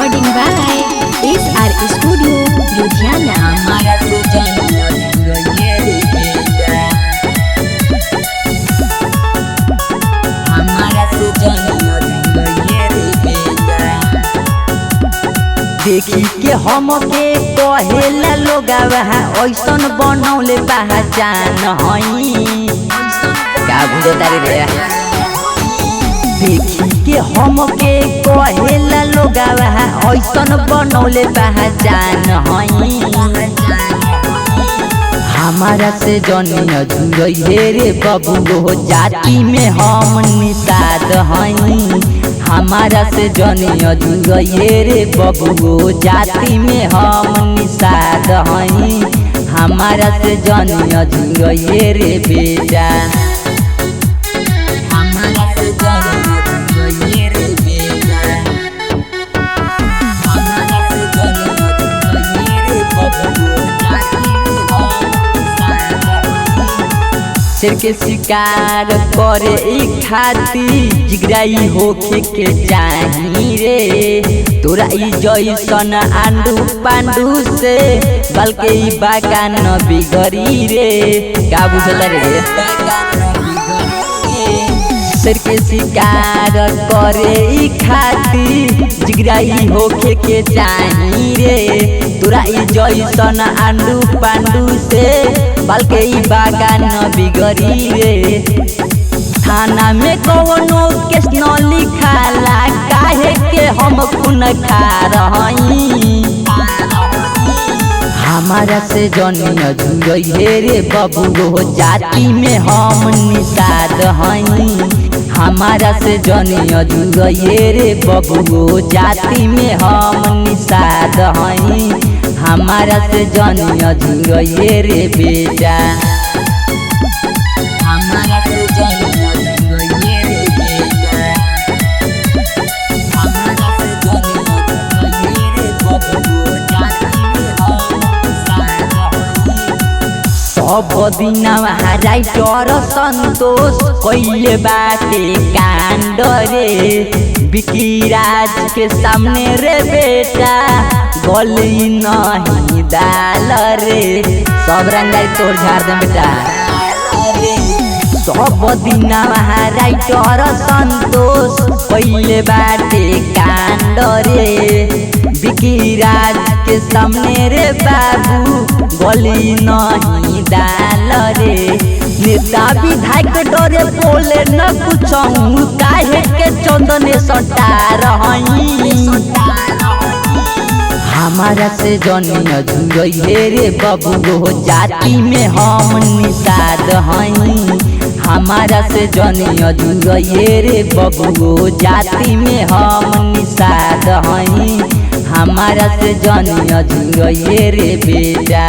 recording by SR Studio, Ludhiana. हमारा तो जानियो ये रे बेटा, हमारा तो जानियो ये रे बेटा। देखी के हम के कहेला लोगावा ऐसन बनौले पहचान हई का बुझता रे। देखी के हम के कहेला लोगावा ऐसन बनौले पहचान हई। हमारा से जनिया जुड़े रे बबुओ जाति में हम निषाद हई। हमारा से जनिया जुड़े रे बबुओ जाति में हम निषाद हई। हमारा से जनिया जुड़े रे बेटा, हमारा तो जानियो ये रे बेटा, हमारा तो जानियो ये रे बबुओ जाति में हम शेर के शिकार करे खाती जिगराई होके के चाही रे। तोरा ई जैसन आंडू पांडू से बल्कि ई बागान बिगड़ी रे का बुझल रे। शेर के शिकार करे खाती जिगराई होके के चाही रे। तोरा ई जैसन आंडू पांडू से बल्कि ई बागान बिगड़ी रे। थाना में कौनो केस न लिखाला काहे के हम खून खा रही। हमारा से जनिया जुड़े रे बबुओ जाति में हम निषाद हई। हमारा से जनिया जुड़े रे बबुओ जाति में हम निषाद हई। हमारा से जनिया जुड़े रे बेटा, हमारा तो जानियो ये रे बेटा, हमारा तो जानियो ये रे बबुओ जाति में हम सब दिना राइटर संतोष कैले बाटे कांड रे। बिकी राज के सामने रे बेटा गली नहीं दाल रे। सब रंगाई तोड़ झाड़ दे बेटा। सब दिना राइटर संतोष कैले बाटे कांड रे। बिकी राज के सामने रे बाबू गली नहीं दाल रे। नेता विधायक डरे बोले न कुछ काहे के चंदन सटा रही। हमारा से जनिया जुड़े रे बबुओ जाति में हम निषाद हई। हमारा से जनिया जुड़े रे बबुओ जाति में हम निषाद हई। हमारा से जनिया जुड़े रे बेटा।